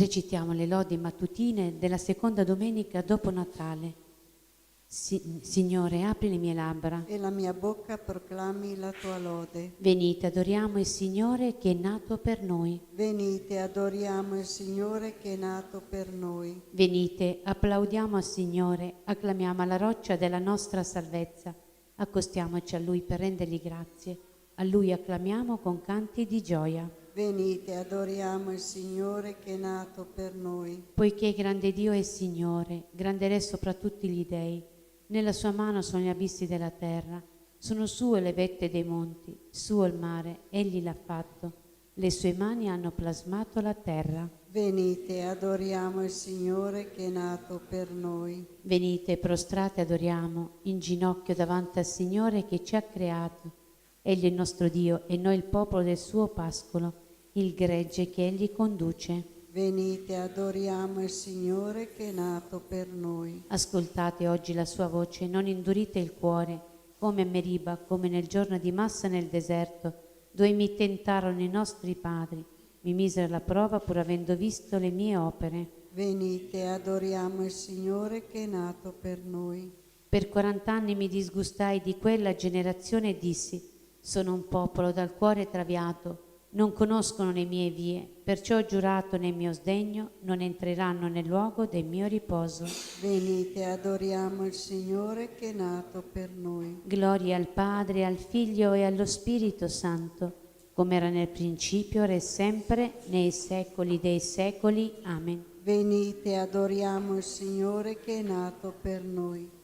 Recitiamo le lodi mattutine della seconda domenica dopo Natale. Signore, apri le mie labbra. E la mia bocca proclami la tua lode. Venite, adoriamo il Signore che è nato per noi. Venite, adoriamo il Signore che è nato per noi. Venite, applaudiamo al Signore, acclamiamo alla roccia della nostra salvezza. Accostiamoci a Lui per rendergli grazie. A Lui acclamiamo con canti di gioia. Venite, adoriamo il Signore che è nato per noi. Poiché grande Dio è Signore, grande Re sopra tutti gli dei. Nella sua mano sono gli abissi della terra, sono sue le vette dei monti, suo il mare, egli l'ha fatto. Le sue mani hanno plasmato la terra. Venite, adoriamo il Signore che è nato per noi. Venite, prostrate, adoriamo, in ginocchio davanti al Signore che ci ha creato. Egli è il nostro Dio e noi il popolo del suo pascolo, il gregge che egli conduce. Venite, adoriamo il Signore che è nato per noi. Ascoltate oggi la sua voce, non indurite il cuore, come a Meriba, come nel giorno di Massa nel deserto, dove mi tentarono i nostri padri, mi misero alla prova pur avendo visto le mie opere. Venite, adoriamo il Signore che è nato per noi. Per 40 anni mi disgustai di quella generazione e dissi: sono un popolo dal cuore traviato, non conoscono le mie vie, perciò ho giurato nel mio sdegno, non entreranno nel luogo del mio riposo. Venite, adoriamo il Signore che è nato per noi. Gloria al Padre, al Figlio e allo Spirito Santo, come era nel principio, ora e sempre, nei secoli dei secoli. Amen. Venite, adoriamo il Signore che è nato per noi.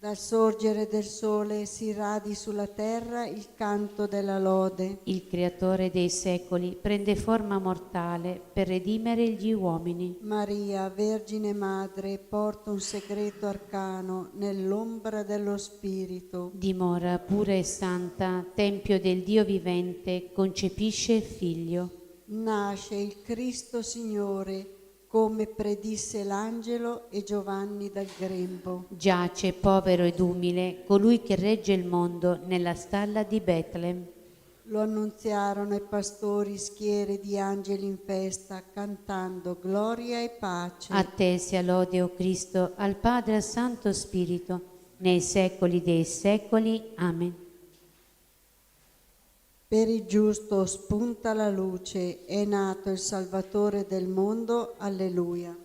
Dal sorgere del sole si radi sulla terra il canto della lode. Il Creatore dei secoli prende forma mortale per redimere gli uomini. Maria, Vergine Madre, porta un segreto arcano nell'ombra dello Spirito. Dimora pura e santa, Tempio del Dio vivente, concepisce il Figlio. Nasce il Cristo Signore, come predisse l'angelo e Giovanni dal grembo. Giace povero ed umile colui che regge il mondo nella stalla di Betlem. Lo annunziarono i pastori schiere di angeli in festa, cantando gloria e pace. A te sia lode, o Cristo, al Padre e al Santo Spirito, nei secoli dei secoli. Amen. Per il giusto spunta la luce, è nato il Salvatore del mondo. Alleluia.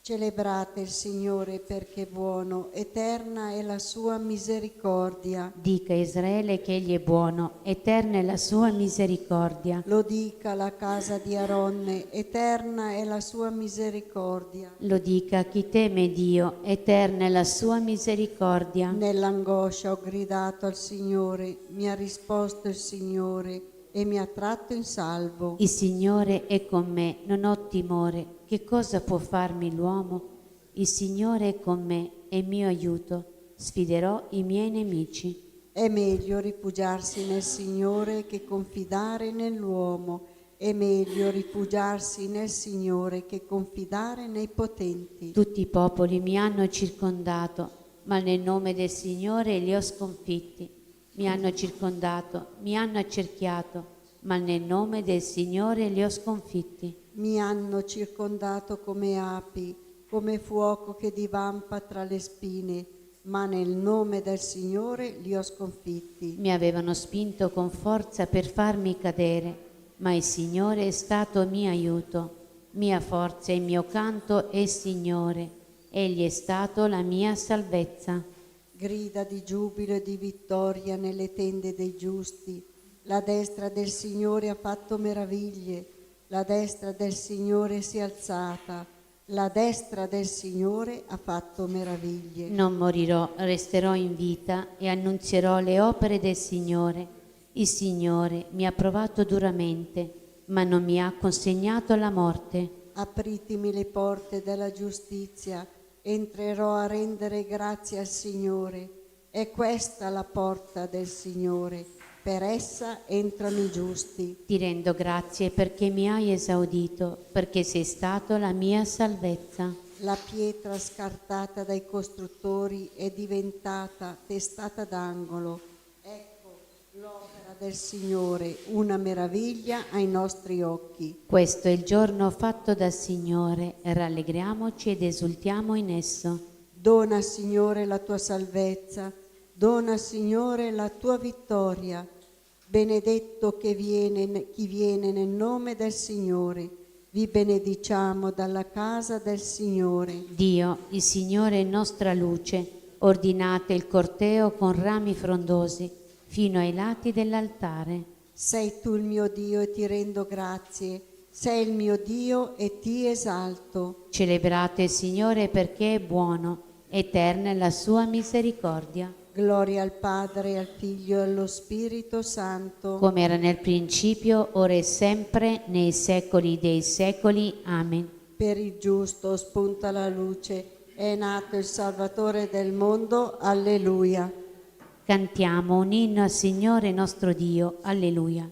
Celebrate il Signore perché è buono, eterna è la sua misericordia. Dica Israele che egli è buono, eterna è la sua misericordia. Lo dica la casa di Aronne, eterna è la sua misericordia. Lo dica chi teme Dio, eterna è la sua misericordia. Nell'angoscia ho gridato al Signore, mi ha risposto il Signore e mi ha tratto in salvo. Il Signore è con me, non ho timore. Che cosa può farmi l'uomo? Il Signore è con me, è mio aiuto. Sfiderò i miei nemici. È meglio rifugiarsi nel Signore che confidare nell'uomo. È meglio rifugiarsi nel Signore che confidare nei potenti. Tutti i popoli mi hanno circondato, ma nel nome del Signore li ho sconfitti. Mi hanno circondato, mi hanno accerchiato, ma nel nome del Signore li ho sconfitti. Mi hanno circondato come api, come fuoco che divampa tra le spine, ma nel nome del Signore li ho sconfitti. Mi avevano spinto con forza per farmi cadere, ma il Signore è stato mio aiuto. Mia forza e mio canto è il Signore. Egli è stato la mia salvezza. Grida di giubilo e di vittoria nelle tende dei giusti. La destra del Signore ha fatto meraviglie. La destra del Signore si è alzata, la destra del Signore ha fatto meraviglie. Non morirò, resterò in vita e annunzierò le opere del Signore. Il Signore mi ha provato duramente, ma non mi ha consegnato alla morte. Apritemi le porte della giustizia, entrerò a rendere grazie al Signore. È questa la porta del Signore. per essa entrano i giusti. Ti rendo grazie perché mi hai esaudito, perché sei stato la mia salvezza. La pietra scartata dai costruttori è diventata testata d'angolo. Ecco l'opera del Signore, una meraviglia ai nostri occhi. Questo è il giorno fatto dal Signore, rallegriamoci ed esultiamo in esso. Dona, Signore, la tua salvezza, dona, Signore, la tua vittoria. Benedetto chi viene nel nome del Signore. Vi benediciamo dalla casa del Signore. Dio, il Signore è nostra luce, ordinate il corteo con rami frondosi fino ai lati dell'altare. Sei tu il mio Dio e ti rendo grazie. Sei il mio Dio e ti esalto. Celebrate il Signore perché è buono, eterna è la sua misericordia. Gloria al Padre, al Figlio e allo Spirito Santo. Come era nel principio, ora e sempre, nei secoli dei secoli. Amen. Per il giusto spunta la luce, è nato il Salvatore del mondo. Alleluia. Cantiamo un inno al Signore nostro Dio. Alleluia.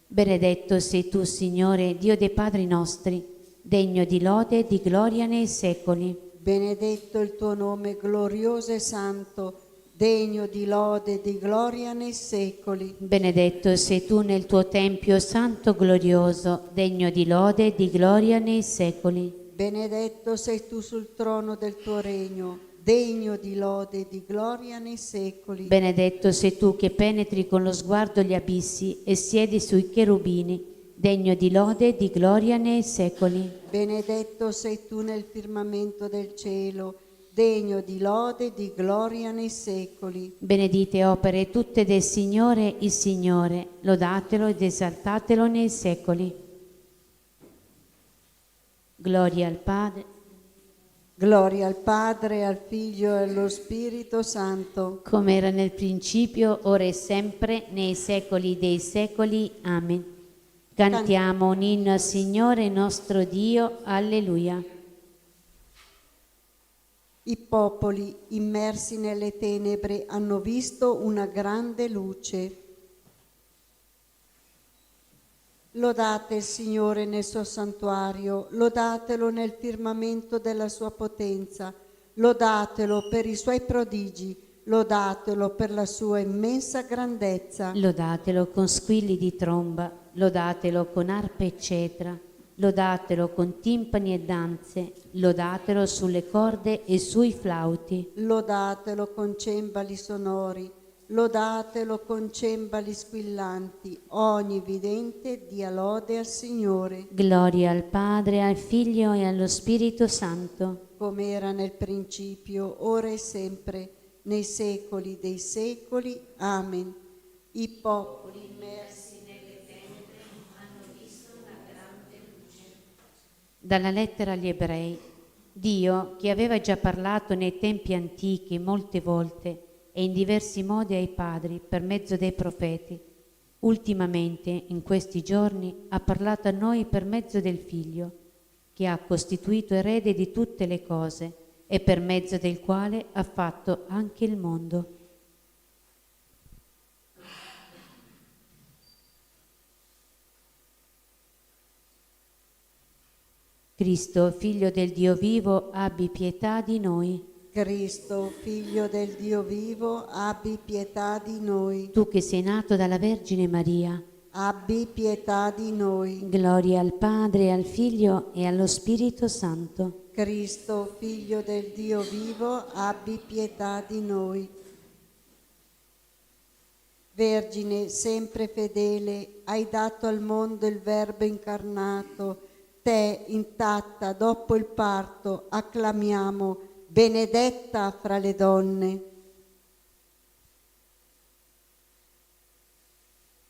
Benedetto sei tu, Signore, Dio dei padri nostri, degno di lode e di gloria nei secoli. Benedetto il tuo nome glorioso e santo, degno di lode e di gloria nei secoli. Benedetto sei tu nel tuo Tempio santo glorioso, degno di lode e di gloria nei secoli. Benedetto sei tu sul trono del tuo regno, degno di lode e di gloria nei secoli. Benedetto sei tu che penetri con lo sguardo gli abissi e siedi sui cherubini, degno di lode e di gloria nei secoli. Benedetto sei tu nel firmamento del cielo, degno di lode e di gloria nei secoli. Benedite opere tutte del Signore il Signore, lodatelo ed esaltatelo nei secoli. Gloria al Padre, Gloria al Padre, al Figlio e allo Spirito Santo. come era nel principio, ora e sempre, nei secoli dei secoli. Amen. Cantiamo un inno al Signore nostro Dio. Alleluia. I popoli immersi nelle tenebre hanno visto una grande luce. Lodate il Signore nel suo santuario, lodatelo nel firmamento della sua potenza, lodatelo per i suoi prodigi, lodatelo per la sua immensa grandezza. Lodatelo con squilli di tromba, lodatelo con arpe e cetra, lodatelo con timpani e danze, lodatelo sulle corde e sui flauti. Lodatelo con cembali sonori, lodatelo con cembali squillanti, ogni vidente dia lode al Signore. Gloria al Padre, al Figlio e allo Spirito Santo. Come era nel principio, ora e sempre, nei secoli dei secoli. Amen. I popoli immersi nelle tenebre hanno visto una grande luce. Dalla lettera agli Ebrei. Dio, che aveva già parlato nei tempi antichi molte volte e in diversi modi ai padri per mezzo dei profeti, ultimamente, in questi giorni, ha parlato a noi per mezzo del Figlio, che ha costituito erede di tutte le cose e per mezzo del quale ha fatto anche il mondo. Cristo, Figlio del Dio vivo, abbi pietà di noi. Cristo, Figlio del Dio vivo, abbi pietà di noi. Tu che sei nato dalla Vergine Maria, Abbi pietà di noi. gloria al Padre, al Figlio e allo Spirito Santo. Cristo, Figlio del Dio vivo, abbi pietà di noi. Vergine sempre fedele, hai dato al mondo il Verbo incarnato. Te, intatta dopo il parto, acclamiamo, benedetta fra le donne.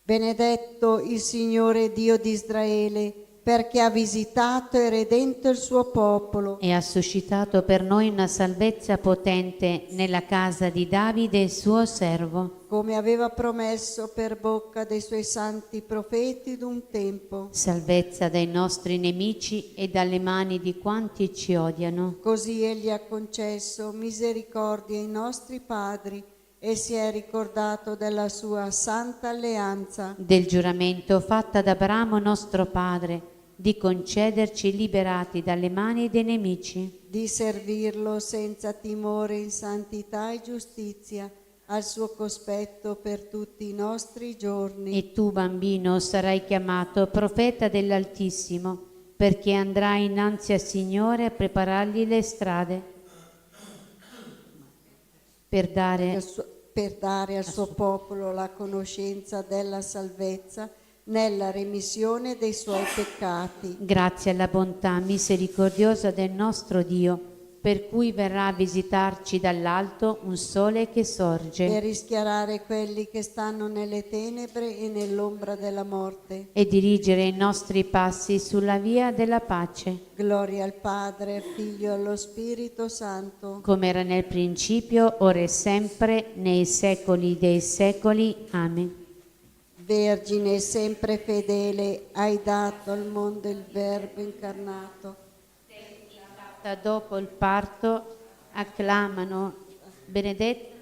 Benedetto il Signore Dio di Israele, perché ha visitato e redento il suo popolo. E ha suscitato per noi una salvezza potente nella casa di Davide, suo servo, Come aveva promesso per bocca dei suoi santi profeti d'un tempo. salvezza dai nostri nemici e dalle mani di quanti ci odiano. Così egli ha concesso misericordia ai nostri padri e si è ricordato della sua santa alleanza, del giuramento fatto ad Abramo nostro padre, di concederci liberati dalle mani dei nemici, di servirlo senza timore in santità e giustizia, al suo cospetto per tutti i nostri giorni. e tu, bambino, sarai chiamato profeta dell'Altissimo, perché andrai innanzi al Signore a preparargli le strade per dare Per dare al suo popolo la conoscenza della salvezza nella remissione dei suoi peccati. grazie alla bontà misericordiosa del nostro Dio, per cui verrà a visitarci dall'alto un sole che sorge, Per rischiarare quelli che stanno nelle tenebre e nell'ombra della morte. e dirigere i nostri passi sulla via della pace, Gloria al Padre, al Figlio e allo Spirito Santo. come era nel principio, ora e sempre, nei secoli dei secoli. Amen. Vergine sempre fedele, hai dato al mondo il Verbo incarnato. Dopo il parto acclamano benedetto.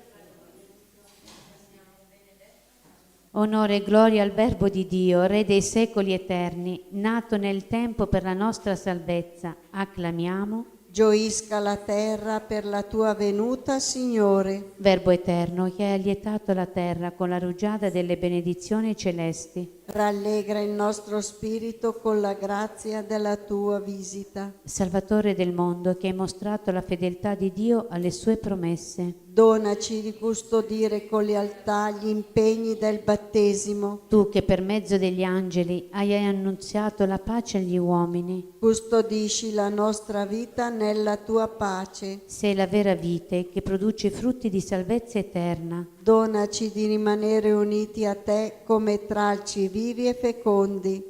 Onore e gloria al Verbo di Dio, Re dei secoli eterni, nato nel tempo per la nostra salvezza. Acclamiamo. Gioisca la terra per la tua venuta, Signore. Verbo eterno, che hai allietato la terra con la rugiada delle benedizioni celesti. Rallegra il nostro spirito con la grazia della tua visita. Salvatore del mondo, che hai mostrato la fedeltà di Dio alle sue promesse. Donaci di custodire con lealtà gli impegni del battesimo. Tu che per mezzo degli angeli hai annunziato la pace agli uomini. Custodisci la nostra vita nella tua pace. Sei la vera vite che produce frutti di salvezza eterna. Donaci di rimanere uniti a te come tralci vivi e fecondi.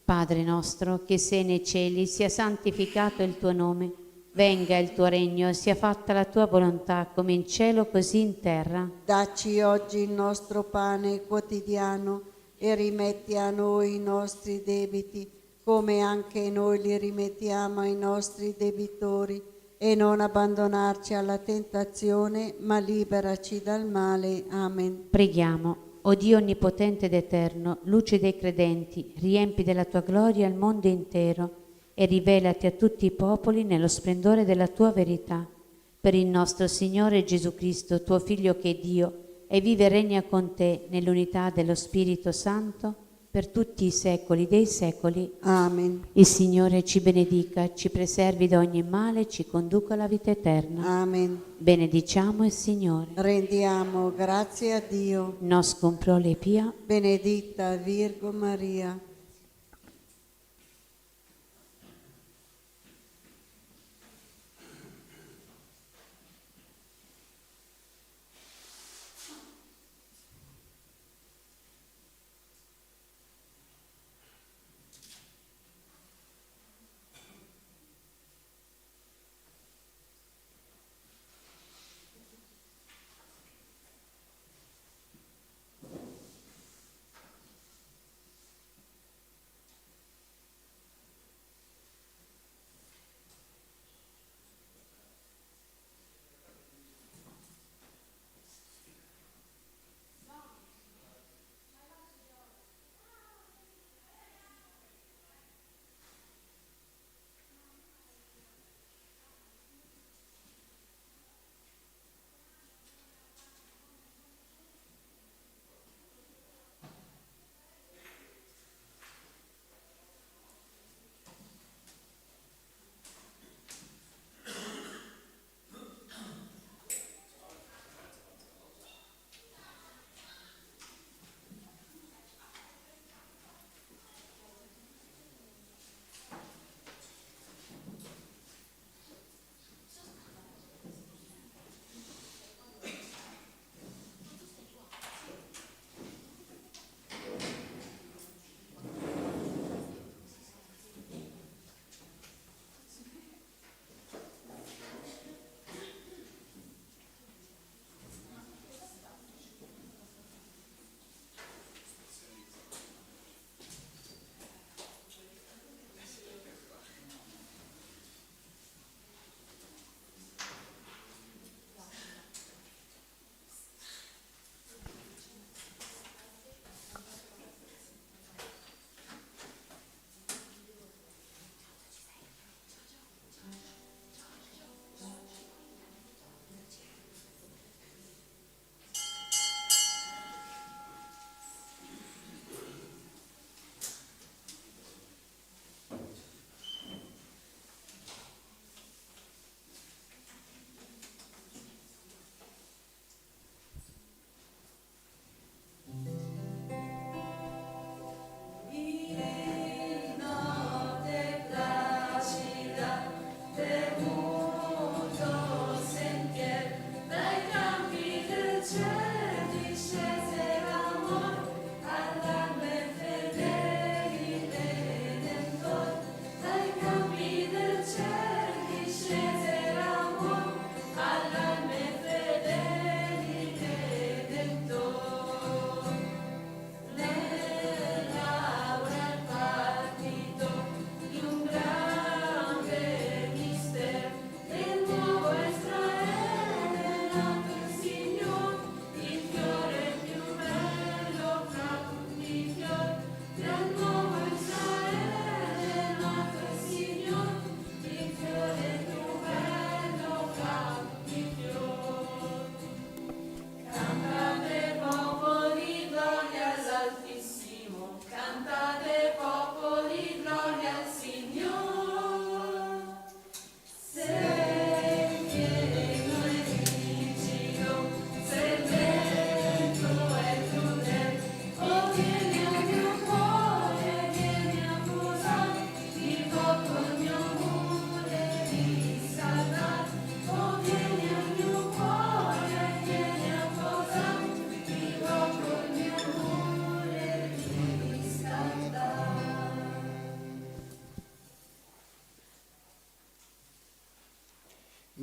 Padre nostro, che sei nei cieli, sia santificato il tuo nome. Venga il tuo regno, sia fatta la tua volontà, come in cielo così in terra. Dacci oggi il nostro pane quotidiano e rimetti a noi i nostri debiti, come anche noi li rimettiamo ai nostri debitori, e non abbandonarci alla tentazione, ma liberaci dal male. Amen. Preghiamo. O Dio onnipotente ed eterno, luce dei credenti, riempi della tua gloria il mondo intero e rivelati a tutti i popoli nello splendore della tua verità. Per il nostro Signore Gesù Cristo, tuo Figlio che è Dio, e vive e regna con te nell'unità dello Spirito Santo, per tutti i secoli dei secoli. Amen. Il Signore ci benedica, ci preservi da ogni male, ci conduca alla vita eterna. Amen. Benediciamo il Signore. Rendiamo grazie a Dio. Nos comprole pia. Benedicta Virgo Maria.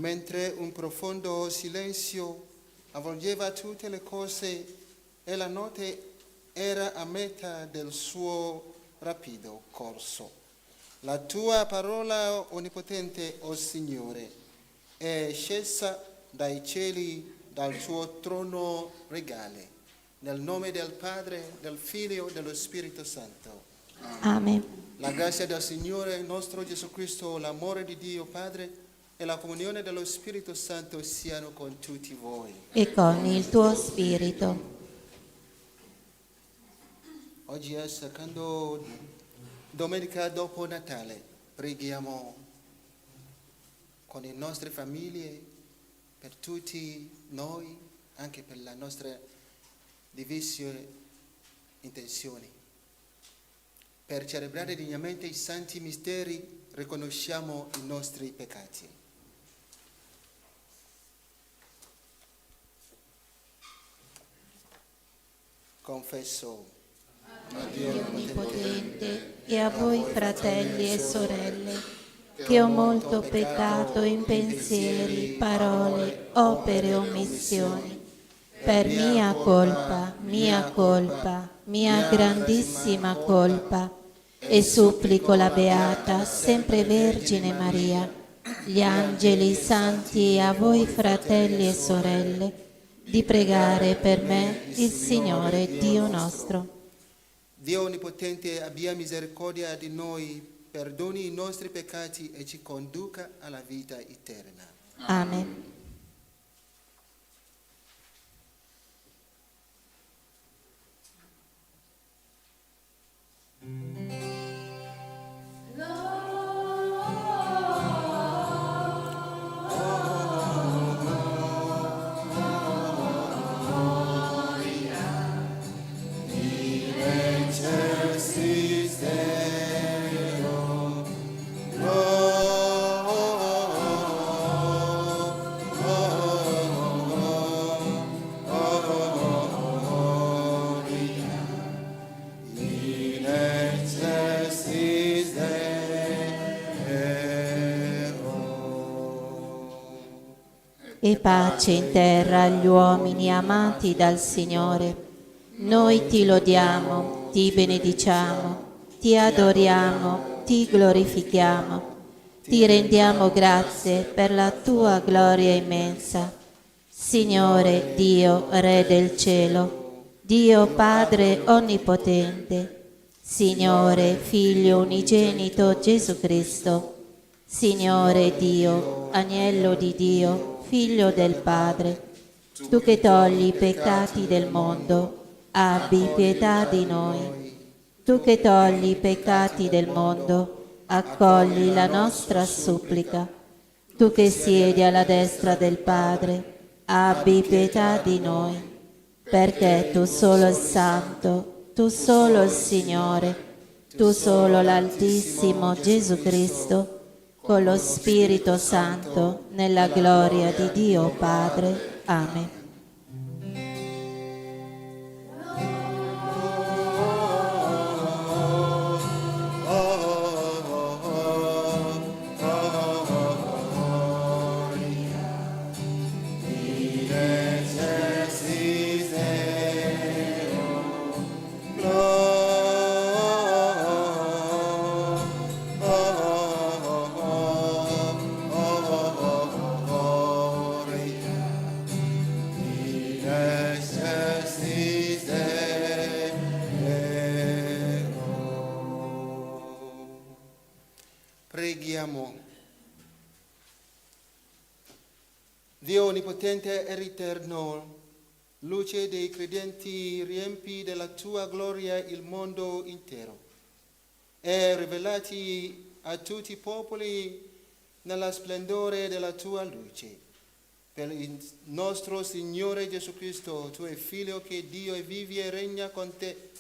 mentre un profondo silenzio avvolgeva tutte le cose e la notte era a metà del suo rapido corso. La tua parola onnipotente, o Signore, è scesa dai cieli, dal tuo trono regale. Nel nome del Padre, del Figlio e dello Spirito Santo. Amen. La grazia del Signore nostro Gesù Cristo, l'amore di Dio Padre e la comunione dello Spirito Santo siano con tutti voi. E con il tuo spirito. Oggi è seconda domenica dopo Natale. Preghiamo con le nostre famiglie, per tutti noi, anche per le nostre divise intenzioni. Per celebrare degnamente i santi misteri riconosciamo i nostri peccati. Confesso a Dio Onnipotente e a voi fratelli e sorelle, che ho molto peccato in pensieri, parole, opere e omissioni, per mia colpa, mia grandissima colpa, e supplico la Beata, sempre Vergine Maria, gli angeli, i santi e a voi fratelli e sorelle, di pregare per me il Signore Dio nostro. Dio Onnipotente, abbia misericordia di noi, perdoni i nostri peccati e ci conduca alla vita eterna. Amen. E pace in terra agli uomini amati dal Signore. Noi ti lodiamo, ti benediciamo, ti adoriamo, ti glorifichiamo, ti rendiamo grazie per la tua gloria immensa. Signore Dio, Re del cielo, Dio Padre onnipotente, Signore Figlio unigenito Gesù Cristo, Signore Dio, Agnello di Dio, Figlio del Padre, tu che togli i peccati del mondo, abbi pietà di noi. Tu che togli i peccati del mondo, accogli la nostra supplica. Tu che siedi alla destra del Padre, abbi pietà di noi. Perché tu solo il Santo, tu solo il Signore, tu solo l'Altissimo Gesù Cristo, con lo Spirito Santo, nella gloria di Dio Padre. Amen. Preghiamo. Dio Onnipotente e Eterno, luce dei credenti, riempi della tua gloria il mondo intero e rivelati a tutti i popoli nella splendore della tua luce. Per il nostro Signore Gesù Cristo, tuo Figlio, che Dio e vive e regna con te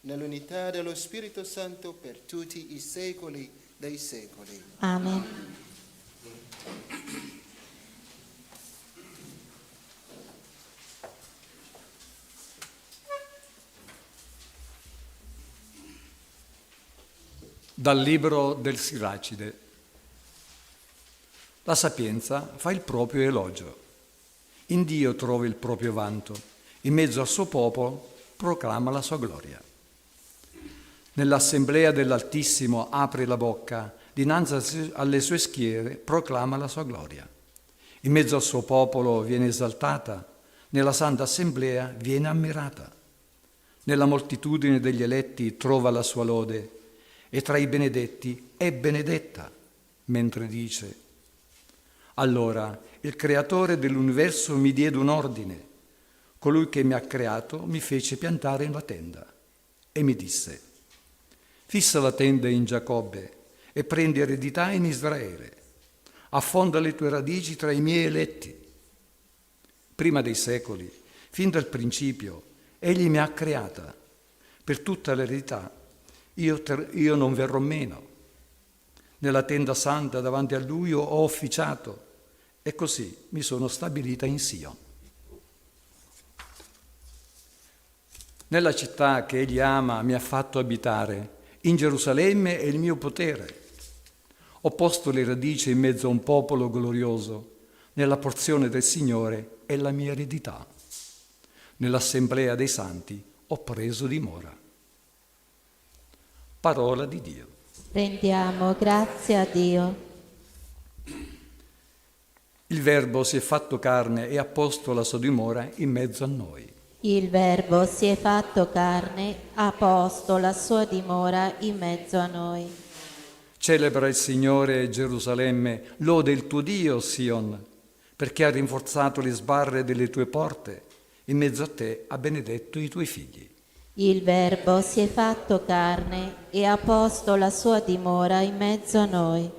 nell'unità dello Spirito Santo per tutti i secoli dei secoli. Amen. Dal libro del Siracide. La sapienza fa il proprio elogio. In Dio trova il proprio vanto. In mezzo al suo popolo proclama la sua gloria. Nell'assemblea dell'Altissimo apre la bocca, dinanzi alle sue schiere proclama la sua gloria. In mezzo al suo popolo viene esaltata, nella santa assemblea viene ammirata. Nella moltitudine degli eletti trova la sua lode e tra i benedetti è benedetta, mentre dice: allora il creatore dell'universo mi diede un ordine, colui che mi ha creato mi fece piantare una tenda e mi disse: fissa la tenda in Giacobbe e prendi eredità in Israele, affonda le tue radici tra i miei eletti. Prima dei secoli, fin dal principio, egli mi ha creata, per tutta l'eredità io non verrò meno. Nella tenda santa davanti a lui ho officiato e così mi sono stabilita in Sion. Nella città che egli ama mi ha fatto abitare, in Gerusalemme è il mio potere. Ho posto le radici in mezzo a un popolo glorioso, nella porzione del Signore è la mia eredità. Nell'assemblea dei santi ho preso dimora. Parola di Dio. Rendiamo grazie a Dio. Il Verbo si è fatto carne e ha posto la sua dimora in mezzo a noi. Il Verbo si è fatto carne, ha posto la sua dimora in mezzo a noi. Celebra il Signore Gerusalemme, lode il tuo Dio Sion, perché ha rinforzato le sbarre delle tue porte, in mezzo a te ha benedetto i tuoi figli. Il Verbo si è fatto carne e ha posto la sua dimora in mezzo a noi.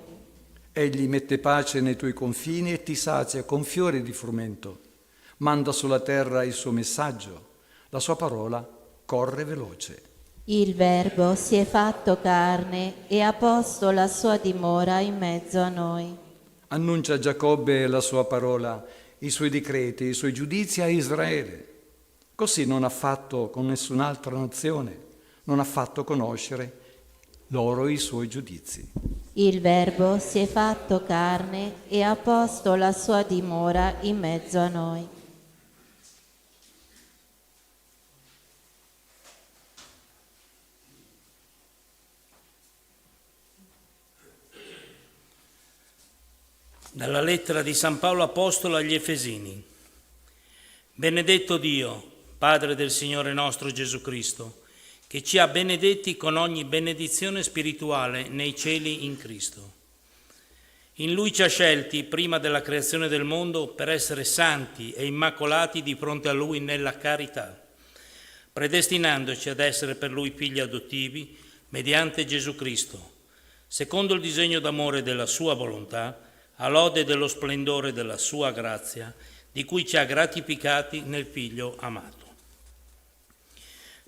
Egli mette pace nei tuoi confini e ti sazia con fiori di frumento. Manda sulla terra il suo messaggio, la sua parola corre veloce. Il Verbo si è fatto carne e ha posto la sua dimora in mezzo a noi. Annuncia a Giacobbe la sua parola, i suoi decreti, i suoi giudizi a Israele. Così non ha fatto con nessun'altra nazione, non ha fatto conoscere loro i suoi giudizi. Il Verbo si è fatto carne e ha posto la sua dimora in mezzo a noi. Dalla lettera di San Paolo Apostolo agli Efesini. Benedetto Dio, Padre del Signore nostro Gesù Cristo, che ci ha benedetti con ogni benedizione spirituale nei cieli in Cristo. In Lui ci ha scelti prima della creazione del mondo per essere santi e immacolati di fronte a Lui nella carità, predestinandoci ad essere per Lui figli adottivi mediante Gesù Cristo, secondo il disegno d'amore della Sua volontà, a lode dello splendore della sua grazia, di cui ci ha gratificati nel Figlio amato.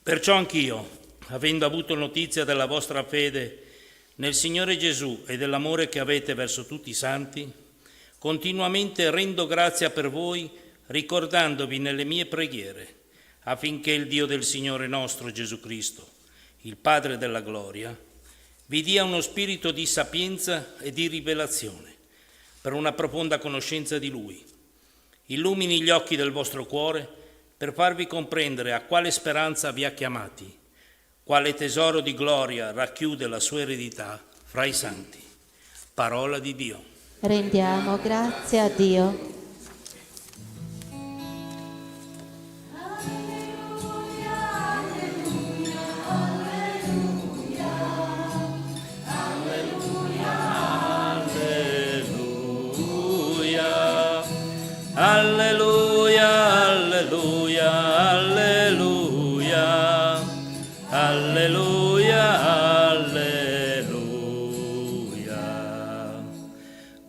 Perciò anch'io, avendo avuto notizia della vostra fede nel Signore Gesù e dell'amore che avete verso tutti i santi, continuamente rendo grazia per voi, ricordandovi nelle mie preghiere, affinché il Dio del Signore nostro Gesù Cristo, il Padre della gloria, vi dia uno spirito di sapienza e di rivelazione, per una profonda conoscenza di Lui. Illumini gli occhi del vostro cuore per farvi comprendere a quale speranza vi ha chiamati, quale tesoro di gloria racchiude la sua eredità fra i santi. Parola di Dio. Rendiamo grazie a Dio. Alleluia, alleluia, alleluia, alleluia, alleluia.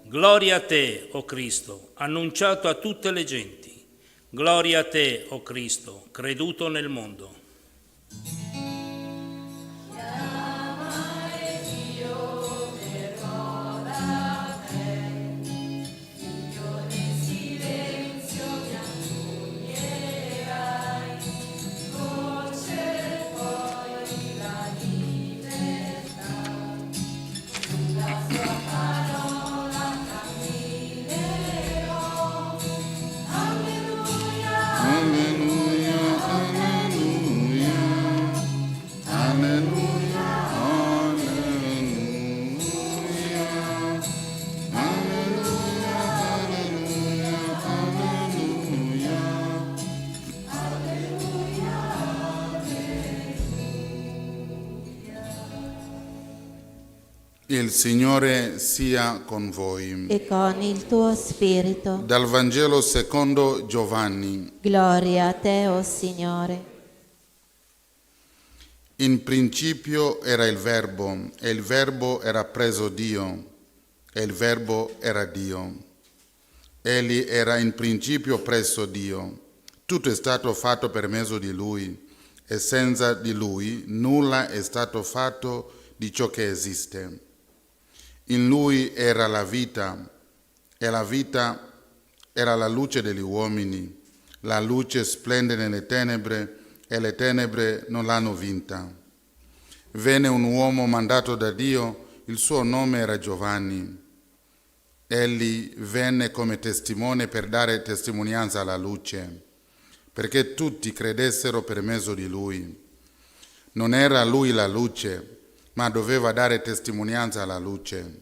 Gloria a te, o Cristo, annunciato a tutte le genti. Gloria a te, o Cristo, creduto nel mondo. Il Signore sia con voi. e con il tuo spirito. Dal Vangelo secondo Giovanni. Gloria a te, o Signore. In principio era il Verbo, e il Verbo era presso Dio, e il Verbo era Dio. Egli era in principio presso Dio. Tutto è stato fatto per mezzo di Lui, e senza di Lui nulla è stato fatto di ciò che esiste. In Lui era la vita, e la vita era la luce degli uomini. La luce splende nelle tenebre, e le tenebre non l'hanno vinta. Venne un uomo mandato da Dio, il suo nome era Giovanni. Egli venne come testimone per dare testimonianza alla luce, perché tutti credessero per mezzo di lui. Non era lui la luce, ma doveva dare testimonianza alla luce.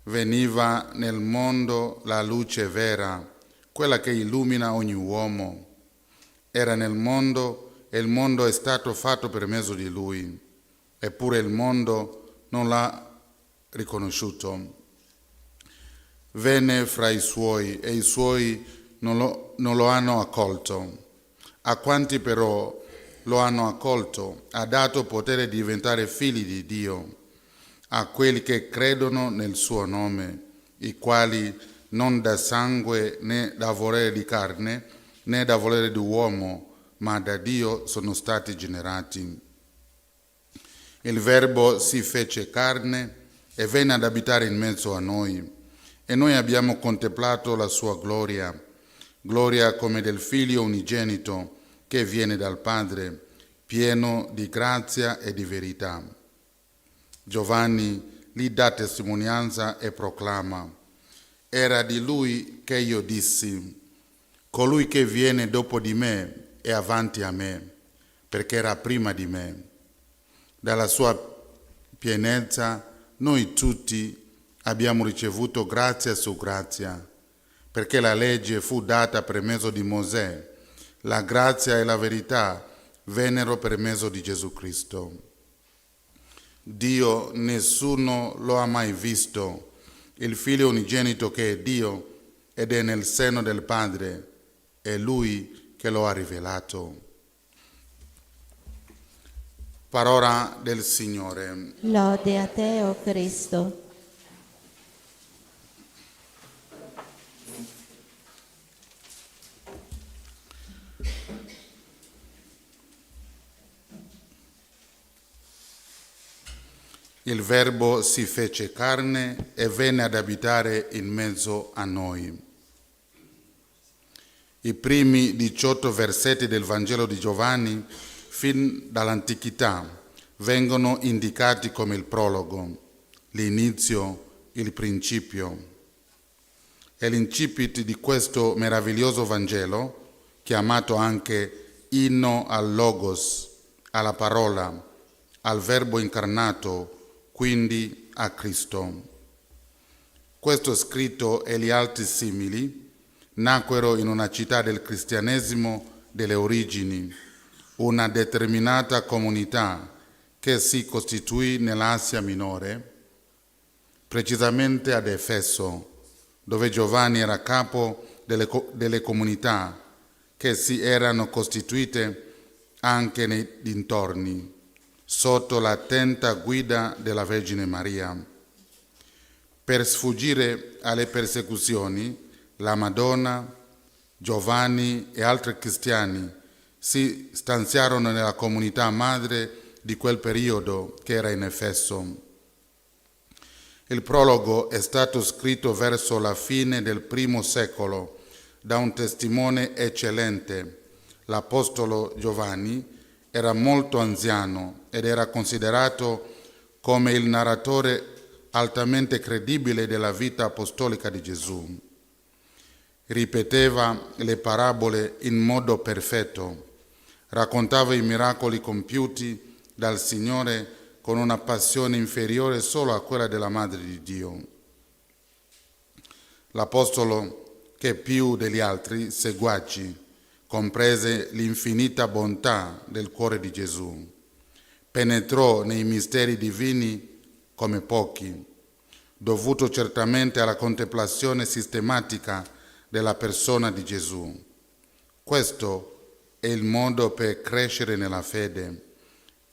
Veniva nel mondo la luce vera, quella che illumina ogni uomo. Era nel mondo e il mondo è stato fatto per mezzo di lui, eppure il mondo non l'ha riconosciuto. Venne fra i suoi e i suoi non lo hanno accolto. A quanti però lo hanno accolto ha dato potere di diventare figli di Dio, a quelli che credono nel suo nome, i quali non da sangue né da volere di carne né da volere di uomo, ma da Dio sono stati generati. Il Verbo si fece carne e venne ad abitare in mezzo a noi, e noi abbiamo contemplato la sua gloria, gloria come del Figlio unigenito che viene dal Padre, pieno di grazia e di verità. Giovanni gli dà testimonianza e proclama: era di lui che io dissi, colui che viene dopo di me è avanti a me, perché era prima di me. Dalla sua pienezza noi tutti abbiamo ricevuto grazia su grazia, perché la legge fu data per mezzo di Mosè, la grazia e la verità vennero per mezzo di Gesù Cristo. Dio nessuno lo ha mai visto, il Figlio unigenito che è Dio ed è nel seno del Padre, è Lui che lo ha rivelato. Parola del Signore. Lode a te, o Cristo. Il Verbo si fece carne e venne ad abitare in mezzo a noi. I primi 18 versetti del Vangelo di Giovanni, fin dall'antichità, vengono indicati come il prologo, l'inizio, il principio. È l'incipit di questo meraviglioso Vangelo, chiamato anche inno al Logos, alla parola, al Verbo incarnato, quindi a Cristo. Questo scritto e gli altri simili nacquero in una città del cristianesimo delle origini, una determinata comunità che si costituì nell'Asia Minore, precisamente ad Efeso, dove Giovanni era capo delle comunità che si erano costituite anche nei dintorni, sotto l'attenta guida della Vergine Maria. Per sfuggire alle persecuzioni, la Madonna, Giovanni e altri cristiani si stanziarono nella comunità madre di quel periodo che era in Efeso. Il prologo è stato scritto verso la fine del I secolo da un testimone eccellente, l'Apostolo Giovanni. Era molto anziano ed era considerato come il narratore altamente credibile della vita apostolica di Gesù. Ripeteva le parabole in modo perfetto, raccontava i miracoli compiuti dal Signore con una passione inferiore solo a quella della Madre di Dio. L'Apostolo, che più degli altri seguaci, comprese l'infinita bontà del cuore di Gesù, penetrò nei misteri divini come pochi, dovuto certamente alla contemplazione sistematica della persona di Gesù. Questo è il modo per crescere nella fede,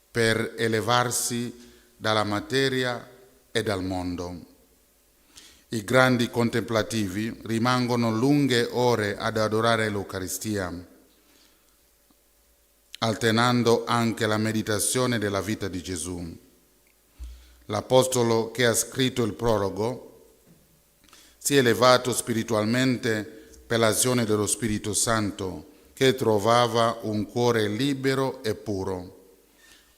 per elevarsi dalla materia e dal mondo. I grandi contemplativi rimangono lunghe ore ad adorare l'Eucaristia, alternando anche la meditazione della vita di Gesù. L'Apostolo che ha scritto il prologo si è elevato spiritualmente per l'azione dello Spirito Santo, che trovava un cuore libero e puro,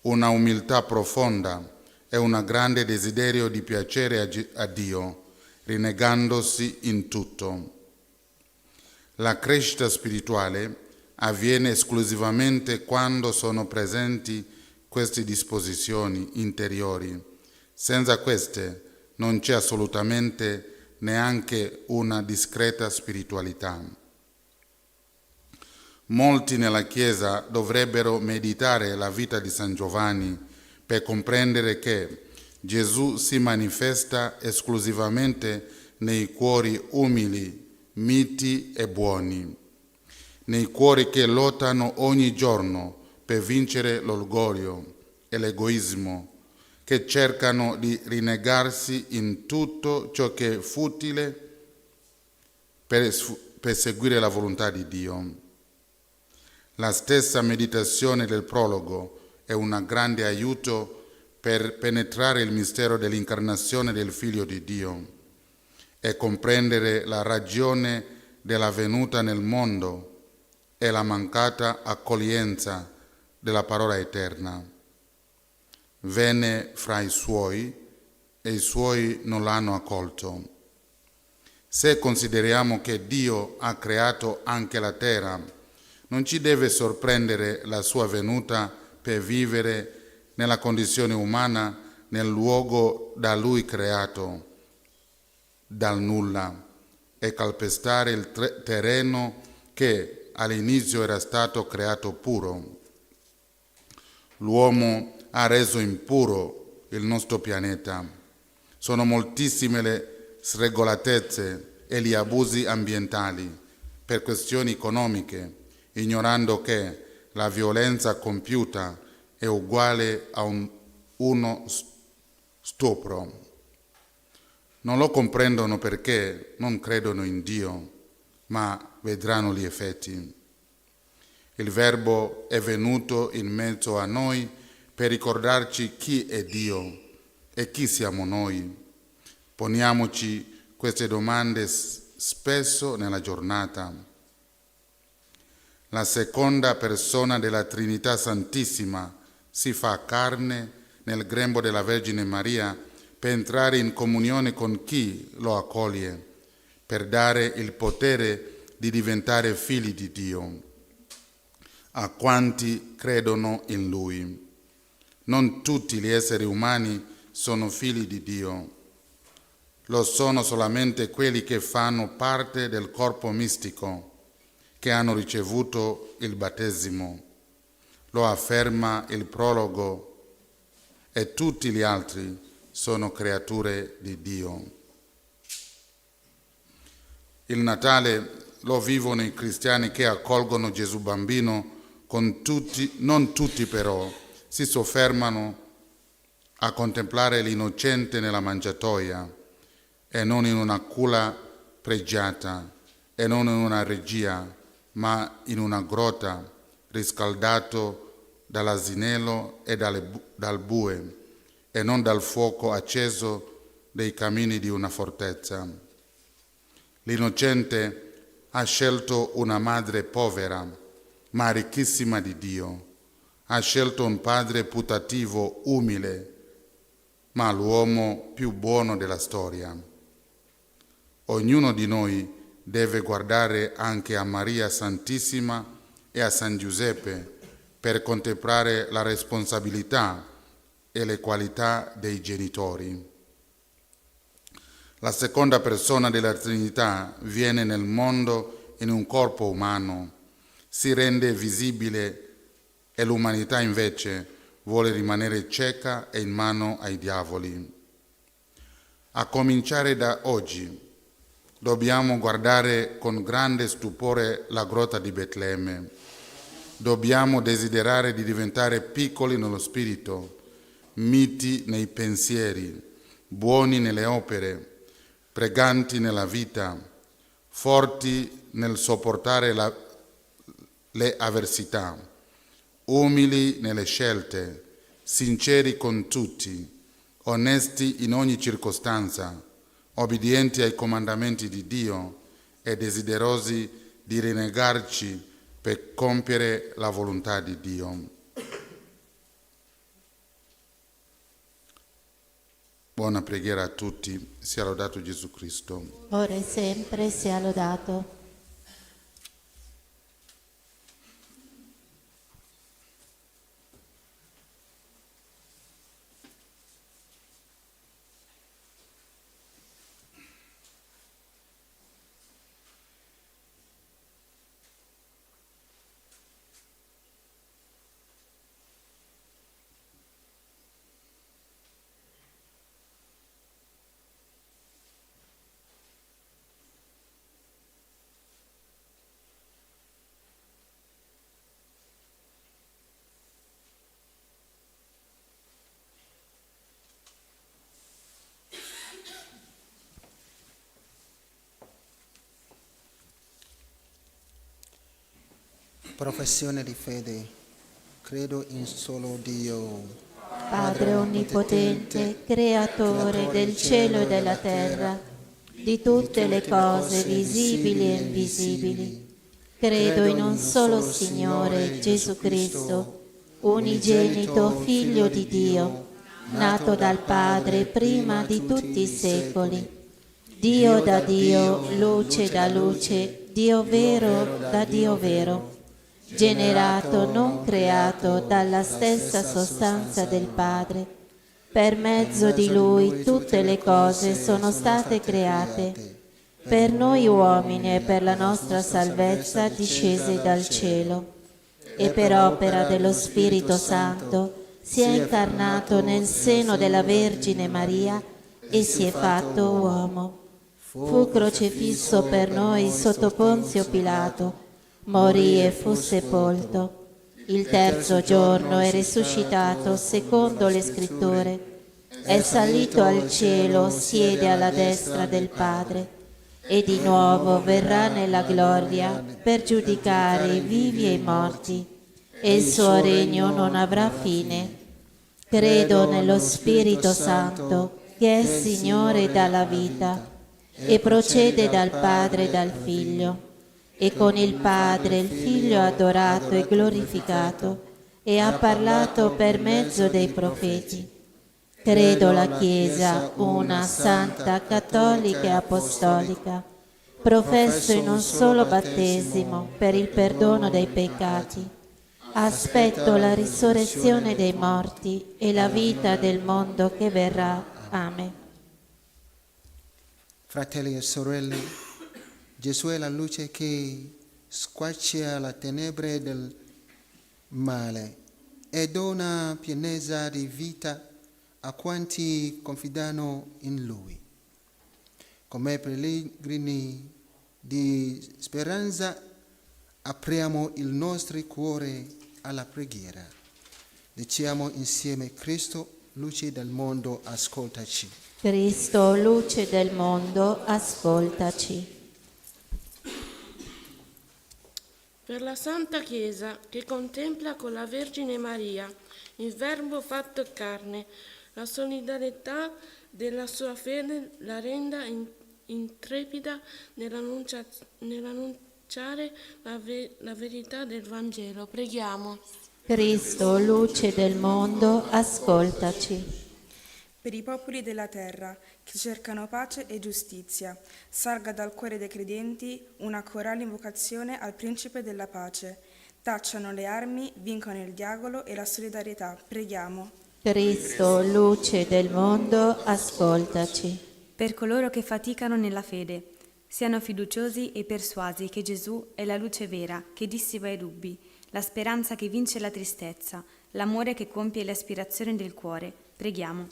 una umiltà profonda e un grande desiderio di piacere a Dio, rinnegandosi in tutto. La crescita spirituale avviene esclusivamente quando sono presenti queste disposizioni interiori. Senza queste non c'è assolutamente neanche una discreta spiritualità. Molti nella Chiesa dovrebbero meditare la vita di San Giovanni per comprendere che Gesù si manifesta esclusivamente nei cuori umili, miti e buoni, nei cuori che lottano ogni giorno per vincere l'orgoglio e l'egoismo, che cercano di rinnegarsi in tutto ciò che è futile per seguire la volontà di Dio. La stessa meditazione del prologo è un grande aiuto per penetrare il mistero dell'incarnazione del Figlio di Dio e comprendere la ragione della venuta nel mondo e la mancata accoglienza della parola eterna. Venne fra i suoi e i suoi non l'hanno accolto. Se consideriamo che Dio ha creato anche la terra, non ci deve sorprendere la sua venuta per vivere nella condizione umana nel luogo da Lui creato, dal nulla, e calpestare il terreno che all'inizio era stato creato puro. L'uomo ha reso impuro il nostro pianeta. Sono moltissime le sregolatezze e gli abusi ambientali per questioni economiche, ignorando che la violenza compiuta è uguale a uno stupro. Non lo comprendono perché non credono in Dio, ma vedranno gli effetti. Il Verbo è venuto in mezzo a noi per ricordarci chi è Dio e chi siamo noi. Poniamoci queste domande spesso nella giornata. La seconda persona della Trinità Santissima si fa carne nel grembo della Vergine Maria per entrare in comunione con chi lo accoglie, per dare il potere di diventare figli di Dio a quanti credono in Lui. Non tutti gli esseri umani sono figli di Dio, lo sono solamente quelli che fanno parte del corpo mistico, che hanno ricevuto il battesimo. Lo afferma il prologo, e tutti gli altri sono creature di Dio. Il Natale lo vivono i cristiani che accolgono Gesù bambino, non tutti però si soffermano a contemplare l'innocente nella mangiatoia e non in una culla pregiata e non in una regia, ma in una grotta riscaldato dall'asinello e dal bue e non dal fuoco acceso dei camini di una fortezza. L'innocente ha scelto una madre povera, ma ricchissima di Dio. Ha scelto un padre putativo, umile, ma l'uomo più buono della storia. Ognuno di noi deve guardare anche a Maria Santissima e a San Giuseppe per contemplare la responsabilità e le qualità dei genitori. La seconda persona della Trinità viene nel mondo in un corpo umano, si rende visibile e l'umanità invece vuole rimanere cieca e in mano ai diavoli. A cominciare da oggi, dobbiamo guardare con grande stupore la grotta di Betlemme. Dobbiamo desiderare di diventare piccoli nello spirito, miti nei pensieri, buoni nelle opere, preganti nella vita, forti nel sopportare le avversità, umili nelle scelte, sinceri con tutti, onesti in ogni circostanza, obbedienti ai comandamenti di Dio e desiderosi di rinnegarci per compiere la volontà di Dio. Buona preghiera a tutti, sia lodato Gesù Cristo. ora e sempre sia lodato. Professione di fede. Credo in solo Dio, Padre onnipotente, creatore del cielo e della terra, di tutte le cose visibili e invisibili. Credo in un solo Signore, Gesù Cristo, unigenito Figlio di Dio, nato dal Padre prima di tutti i secoli. Dio da Dio, luce da luce, Dio vero da Dio vero, generato, non creato, dalla stessa sostanza del Padre. Per mezzo di Lui tutte le cose sono state create. Per noi uomini e per la nostra salvezza discese dal cielo. E per opera dello Spirito Santo si è incarnato nel seno della Vergine Maria e si è fatto uomo. Fu crocifisso per noi sotto Ponzio Pilato, morì e fu sepolto. Il terzo giorno è risuscitato secondo le Scritture. È salito al cielo, siede alla destra del Padre e di nuovo verrà nella gloria per giudicare i vivi e i morti, e il suo regno non avrà fine. Credo nello Spirito Santo, che è Signore e dà la vita, e procede dal Padre e dal Figlio, e con il Padre il Figlio ha adorato e glorificato, e ha parlato per mezzo dei profeti. Credo la Chiesa, una, santa, cattolica e apostolica. Professo in un solo battesimo per il perdono dei peccati. Aspetto la risurrezione dei morti e la vita del mondo che verrà. Amen. fratelli e sorelle, Gesù è la luce che squarcia le tenebre del male e dona pienezza di vita a quanti confidano in Lui. Come pellegrini di speranza apriamo i nostri cuori alla preghiera. Diciamo insieme: Cristo, luce del mondo, ascoltaci. Cristo, luce del mondo, ascoltaci. Per la Santa Chiesa che contempla con la Vergine Maria il Verbo fatto carne, la solidarietà della sua fede la renda intrepida nell'annunciare la verità del Vangelo. Preghiamo. Cristo, luce del mondo, ascoltaci. Per i popoli della terra che cercano pace e giustizia, salga dal cuore dei credenti una corale invocazione al Principe della pace. Tacciano le armi, vincano il diavolo e la solidarietà. Preghiamo. Cristo, luce del mondo, ascoltaci. Per coloro che faticano nella fede, siano fiduciosi e persuasi che Gesù è la luce vera che dissipa i dubbi, la speranza che vince la tristezza, l'amore che compie le aspirazioni del cuore. Preghiamo.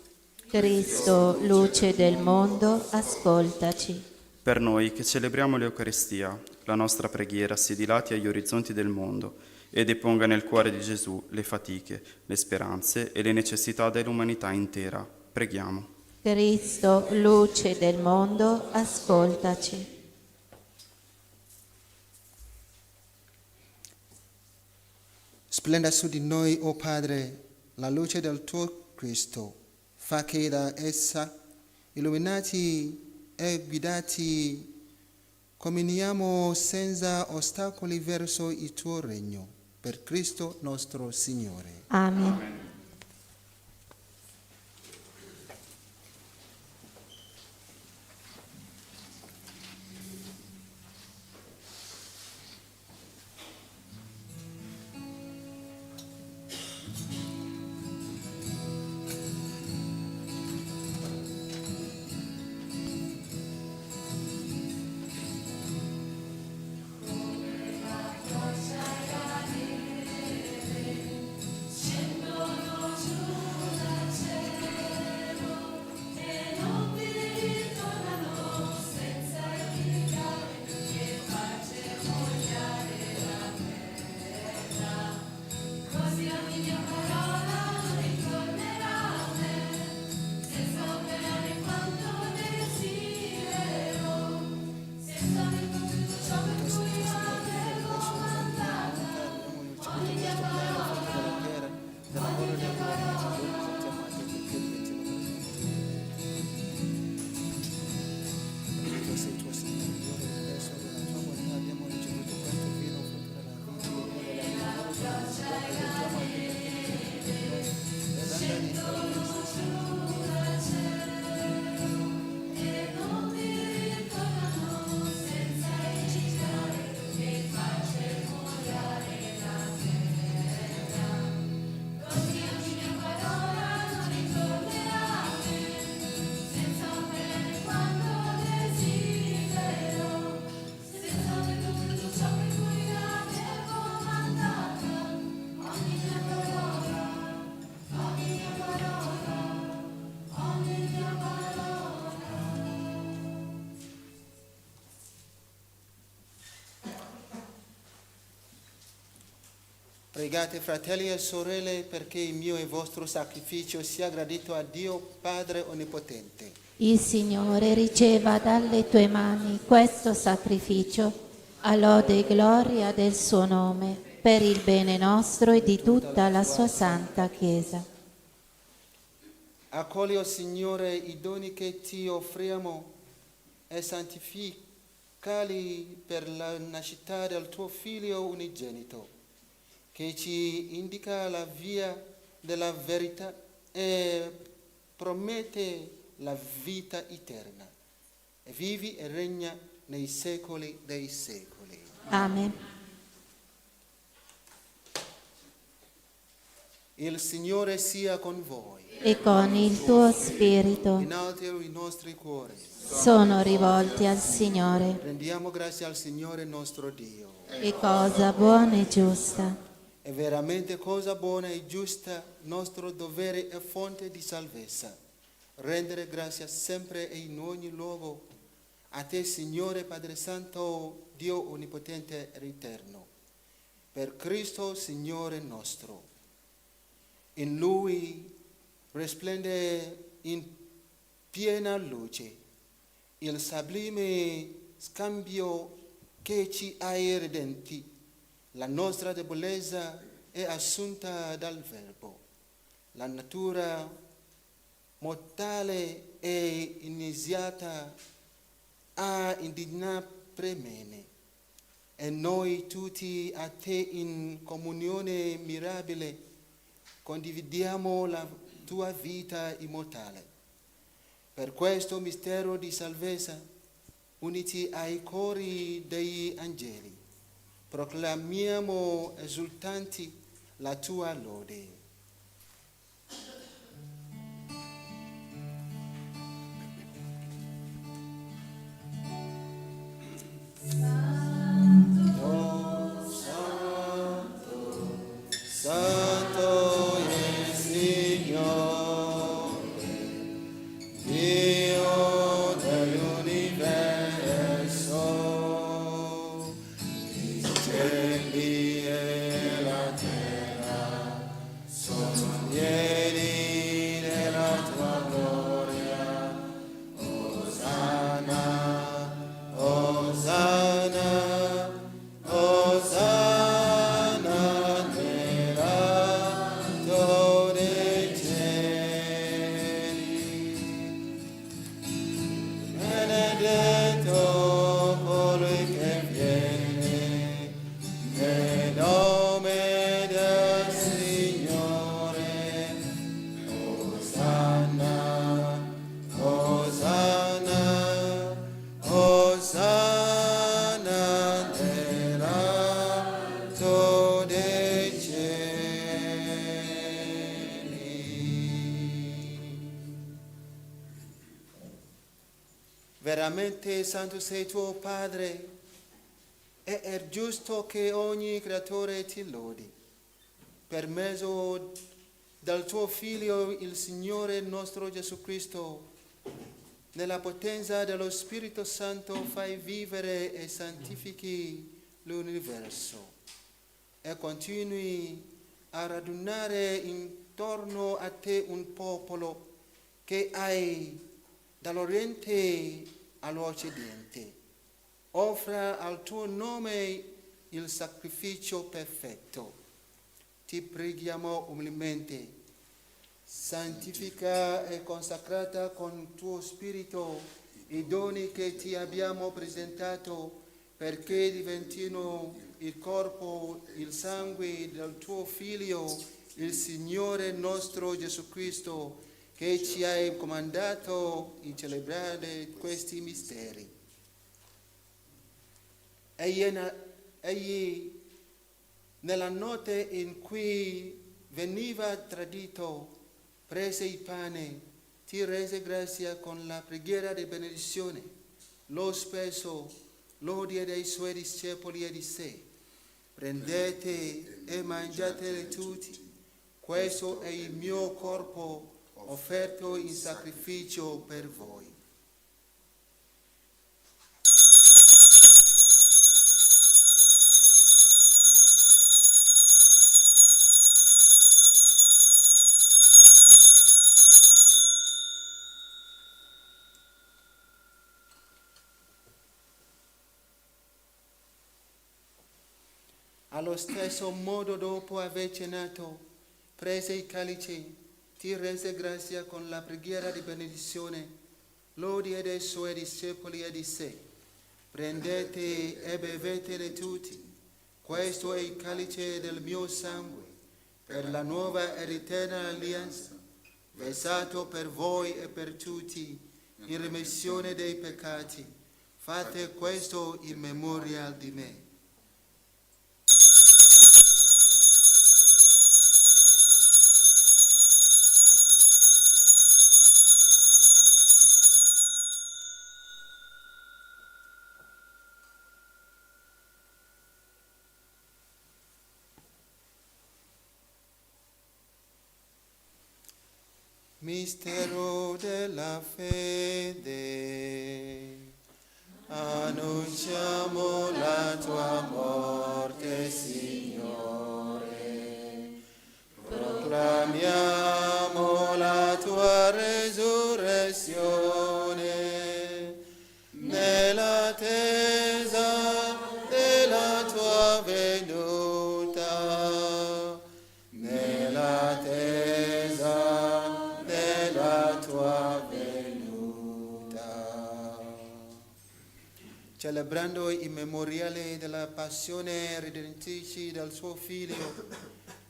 Cristo, luce del mondo, ascoltaci. Per noi che celebriamo l'Eucaristia, la nostra preghiera si dilati agli orizzonti del mondo e deponga nel cuore di Gesù le fatiche, le speranze e le necessità dell'umanità intera. Preghiamo. Cristo, luce del mondo, ascoltaci. Splenda su di noi, o Padre, la luce del tuo Cristo. Fa che da essa, illuminati e guidati, camminiamo senza ostacoli verso il tuo regno. Per Cristo nostro Signore. Amen. Pregate, fratelli e sorelle, perché il mio e vostro sacrificio sia gradito a Dio Padre Onnipotente. Il Signore riceva dalle tue mani questo sacrificio, a lode e gloria del suo nome, per il bene nostro e di tutta la sua santa Chiesa. Accogli, o Signore, i doni che ti offriamo e santificali per la nascita del tuo Figlio unigenito, che ci indica la via della verità e promette la vita eterna, e vivi e regna nei secoli dei secoli. Amen. Il Signore sia con voi. E con il tuo spirito. Innalzi i nostri cuori. Sono rivolti al Signore. Rendiamo grazie al Signore nostro Dio. È cosa buona e giusta. È veramente cosa buona e giusta, nostro dovere e fonte di salvezza. Rendere grazie sempre e in ogni luogo a te, Signore Padre Santo, Dio Onnipotente ed Eterno, per Cristo Signore nostro. In Lui risplende in piena luce il sublime scambio che ci ha redenti. La nostra debolezza è assunta dal Verbo. La natura mortale è iniziata a indignare e noi tutti a te in comunione mirabile condividiamo la tua vita immortale. Per questo mistero di salvezza, uniti ai cori degli angeli, proclamiamo esultanti la tua lode. Santo è il Signore, Veramente santo sei tuo Padre, e è giusto che ogni creatore ti lodi. Per mezzo del tuo Figlio, il Signore nostro Gesù Cristo, nella potenza dello Spirito Santo fai vivere e santifichi l'universo e continui a radunare intorno a te un popolo che hai dall'Oriente all'Occidente. Offra al tuo nome il sacrificio perfetto. Ti preghiamo umilmente. Santifica e consacrata con tuo Spirito i doni che ti abbiamo presentato, perché diventino il corpo, il sangue del tuo Figlio, il Signore nostro Gesù Cristo, che ci hai comandato di celebrare questi misteri. Egli, nella notte in cui veniva tradito, prese il pane, ti rese grazia con la preghiera di benedizione, lo speso, lo diede ai suoi discepoli e disse: prendete e mangiatele tutti, questo è il mio corpo offerto in sacrificio per voi. Allo stesso modo, dopo aver cenato, prese il calice, ti rese grazia con la preghiera di benedizione, lo diede ai suoi discepoli e disse: prendete e bevetene tutti, questo è il calice del mio sangue, per la nuova ed eterna alleanza, versato per voi e per tutti, in remissione dei peccati. Fate questo in memoria di me. Mistero della fede, annunciamo la tua morte, Signore, proclamiamo la tua resurrezione, nell'attesa della tua venuta, nell'attesa celebrando il memoriale della passione redentrice del suo Figlio,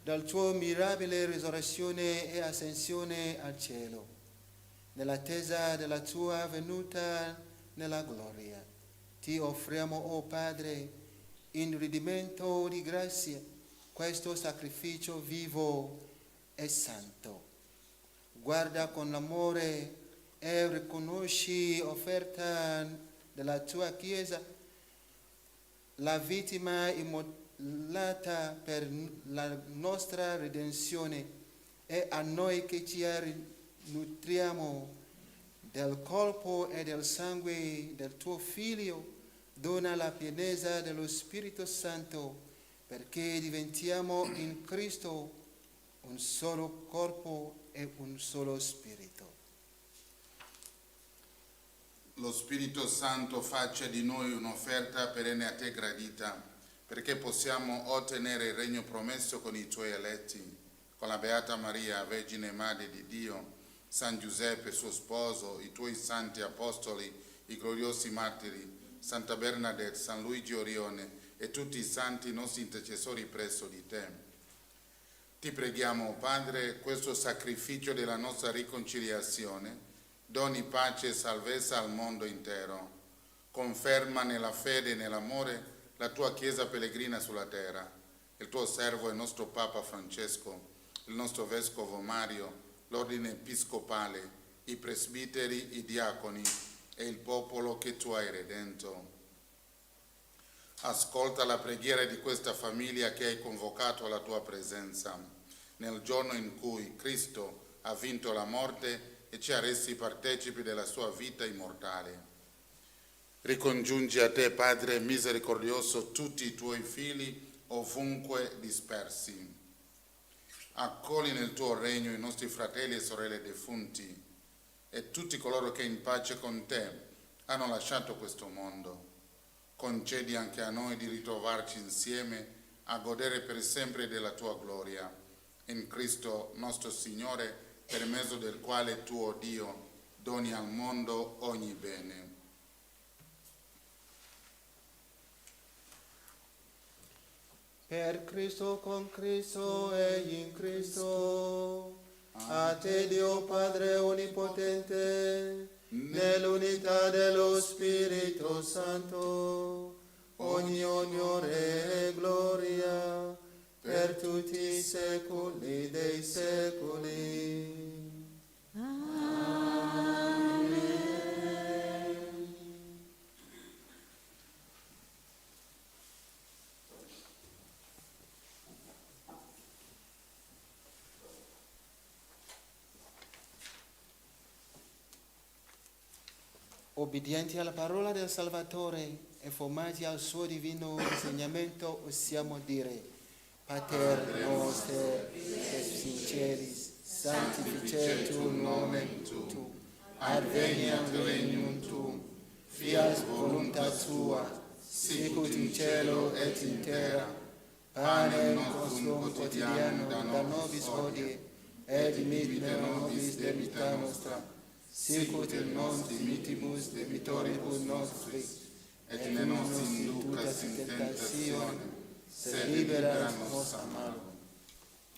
della sua mirabile risurrezione e ascensione al cielo, nell'attesa della tua venuta nella gloria. Ti offriamo, o Padre, in ridimento di grazia, questo sacrificio vivo e santo. Guarda con amore e riconosci offerta della tua Chiesa, la vittima immolata per la nostra redenzione, e a noi che ci nutriamo del corpo e del sangue del tuo Figlio, dona la pienezza dello Spirito Santo, perché diventiamo in Cristo un solo corpo e un solo Spirito. Lo Spirito Santo faccia di noi un'offerta perenne a te gradita, perché possiamo ottenere il regno promesso con i tuoi eletti, con la Beata Maria, Vergine Madre di Dio, San Giuseppe, suo sposo, i tuoi santi apostoli, i gloriosi martiri, Santa Bernadette, San Luigi Orione e tutti i santi nostri intercessori presso di te. Ti preghiamo, Padre, questo sacrificio della nostra riconciliazione, doni pace e salvezza al mondo intero. Conferma nella fede e nell'amore la tua Chiesa pellegrina sulla terra, il tuo servo e il nostro Papa Francesco, il nostro Vescovo Mario, l'ordine episcopale, i presbiteri, i diaconi e il popolo che tu hai redento. Ascolta la preghiera di questa famiglia che hai convocato alla tua presenza, nel giorno in cui Cristo ha vinto la morte e ci ha resi partecipi della sua vita immortale. Ricongiungi a te, Padre misericordioso, tutti i tuoi figli ovunque dispersi. Accogli nel tuo regno i nostri fratelli e sorelle defunti e tutti coloro che in pace con te hanno lasciato questo mondo. Concedi anche a noi di ritrovarci insieme a godere per sempre della tua gloria. In Cristo nostro Signore, per mezzo del quale tu, o Dio, doni al mondo ogni bene. Per Cristo, con Cristo e in Cristo, a te Dio Padre Onnipotente, nell'unità dello Spirito Santo, ogni onore e gloria per tutti i secoli dei secoli. Obbedienti alla parola del Salvatore e formati al suo divino insegnamento, possiamo dire: Pater noster, che in celis, sanctificetur nomen tuum, adveniat regnum tuum, fiat voluntas tua, sicut in cielo et in terra. Panem nostrum quotidianum da nobis hodie, et dimitte nobis debita nostra, sicut in nos dimittimus debitoribus nostri, et ne nos inducas in tentazione, sed libera nos a malo.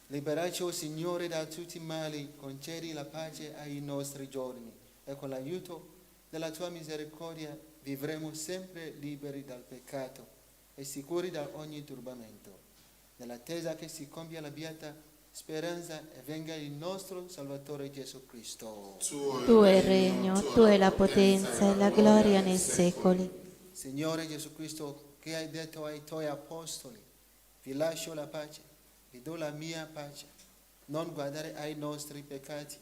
Liberaci, o Signore, da tutti i mali, concedi la pace ai nostri giorni, e con l'aiuto della tua misericordia vivremo sempre liberi dal peccato e sicuri da ogni turbamento, nell'attesa che si compia la beata speranza e venga il nostro Salvatore Gesù Cristo. Tu è il regno, tu è la potenza e la gloria nei secoli. Signore Gesù Cristo, che hai detto ai tuoi apostoli: vi lascio la pace, vi do la mia pace. Non guardare ai nostri peccati,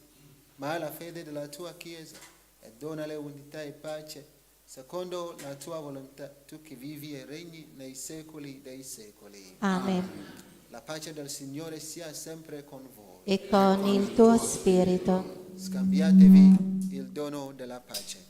ma alla fede della tua Chiesa, e donale unità e pace, secondo la tua volontà, tu che vivi e regni nei secoli dei secoli. Amen. La pace del Signore sia sempre con voi. E con il tuo spirito. Scambiatevi il dono della pace.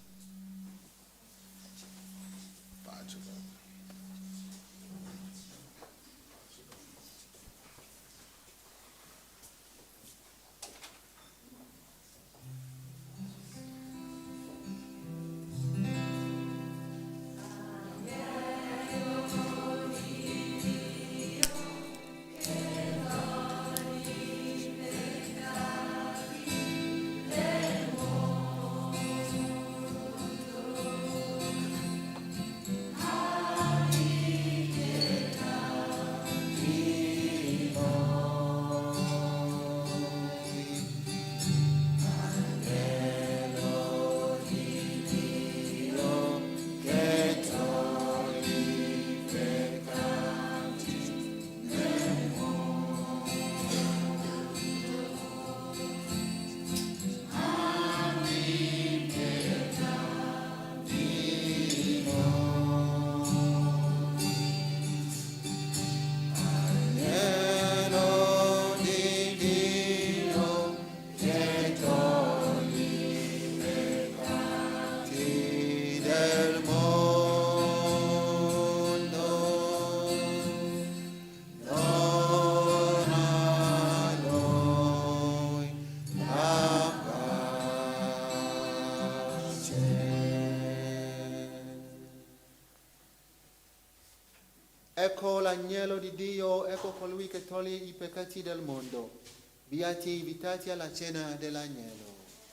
Ecco l'agnello di Dio, ecco colui che toglie i peccati del mondo. Beati invitati alla cena dell'agnello.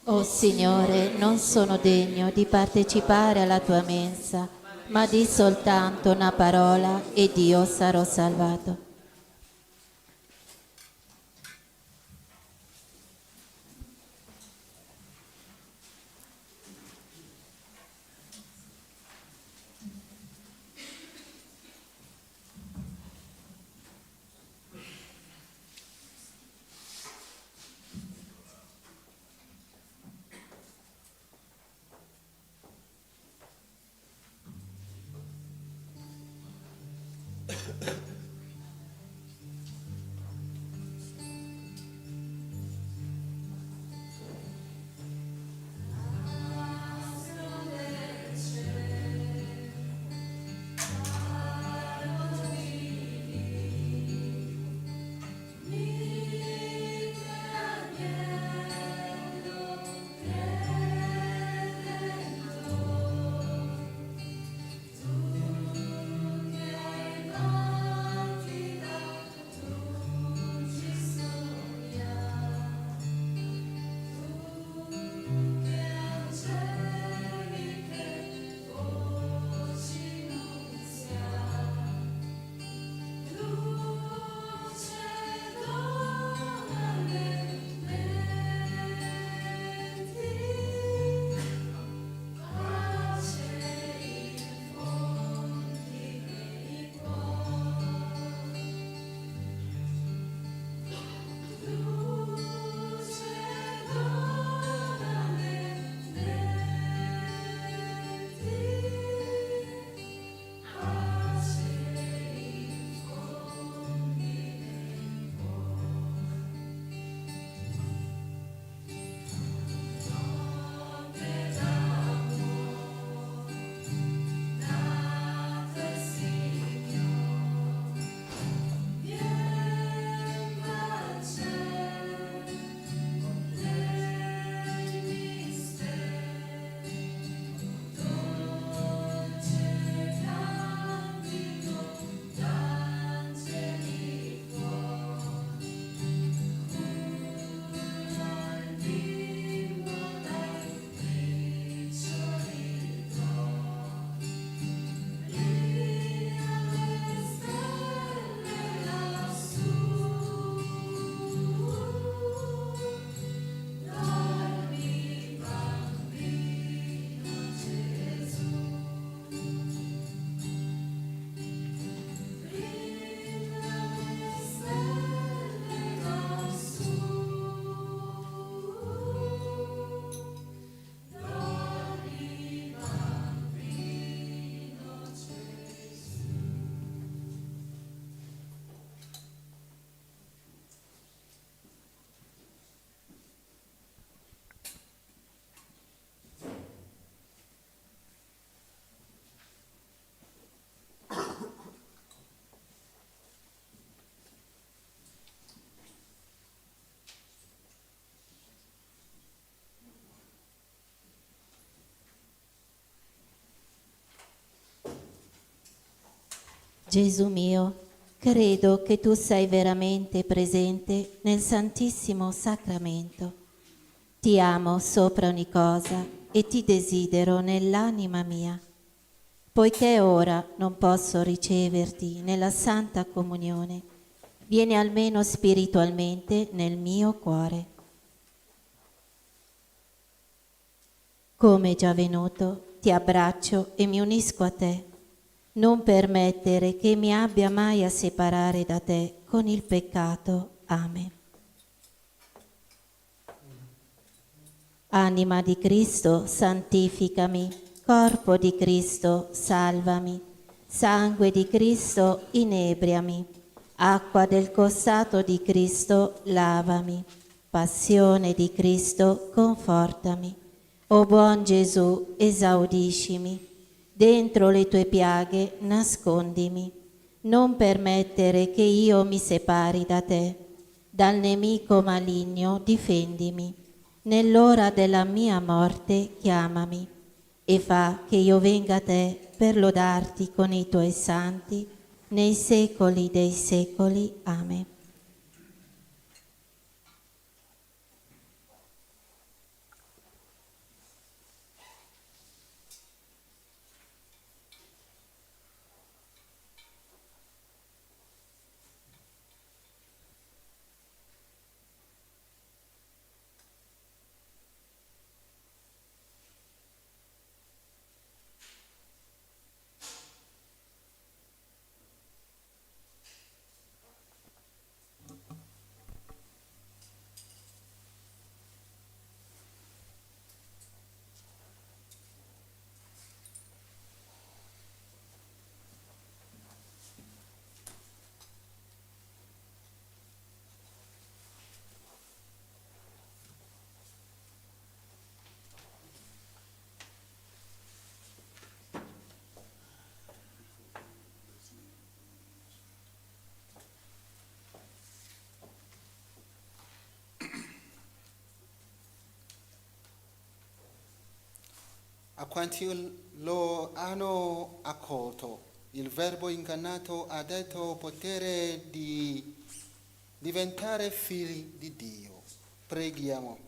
O Signore, non sono degno di partecipare alla tua mensa, ma di soltanto una parola ed io sarò salvato. Gesù mio, credo che tu sei veramente presente nel Santissimo Sacramento. Ti amo sopra ogni cosa e ti desidero nell'anima mia. Poiché ora non posso riceverti nella Santa Comunione, vieni almeno spiritualmente nel mio cuore. Come già venuto, ti abbraccio e mi unisco a te. Non permettere che mi abbia mai a separare da te con il peccato. Amen. Anima di Cristo, santificami. Corpo di Cristo, salvami. Sangue di Cristo, inebriami. Acqua del costato di Cristo, lavami. Passione di Cristo, confortami. O buon Gesù, esaudiscimi. Dentro le tue piaghe nascondimi, non permettere che io mi separi da te, dal nemico maligno difendimi, nell'ora della mia morte chiamami, e fa che io venga a te per lodarti con i tuoi santi, nei secoli dei secoli. Amen. A quanti lo hanno accolto, il Verbo incarnato ha dato potere di diventare figli di Dio. Preghiamo.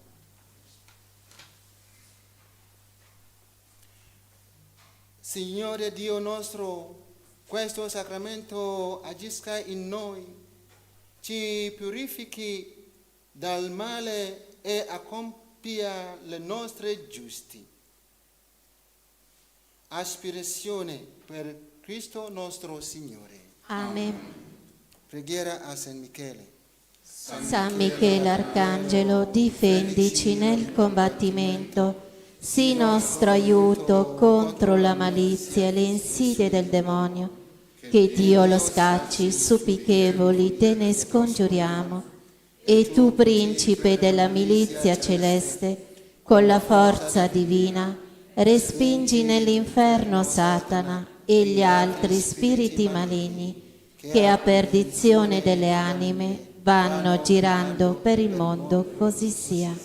Signore Dio nostro, questo sacramento agisca in noi, ci purifichi dal male e accompia le nostre giuste aspirazione per Cristo nostro Signore. Amen. Preghiera a San Michele. San Michele Arcangelo, difendici nel combattimento, sii nostro aiuto contro la malizia e le insidie del demonio. Che Dio lo scacci, supplichevoli te ne scongiuriamo. E tu, principe della milizia celeste, con la forza divina, respingi nell'inferno Satana e gli altri spiriti maligni che a perdizione delle anime vanno girando per il mondo, così sia.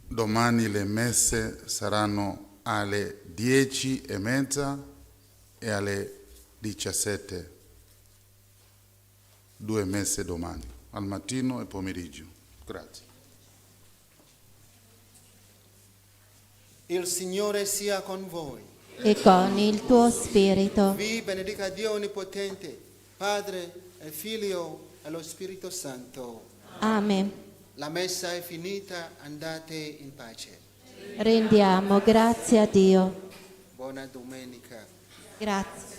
Domani le messe saranno alle 10:30 e alle 17. 2 messe domani, al mattino e pomeriggio. Grazie. Il Signore sia con voi. E con il tuo spirito. Vi benedica Dio Onnipotente, Padre e Figlio e lo Spirito Santo. Amen. La messa è finita, andate in pace. Rendiamo grazie a Dio. Buona domenica. Grazie.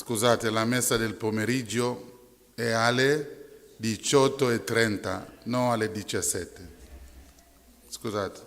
Scusate, la messa del pomeriggio è alle 18:30, non alle 17. Scusate.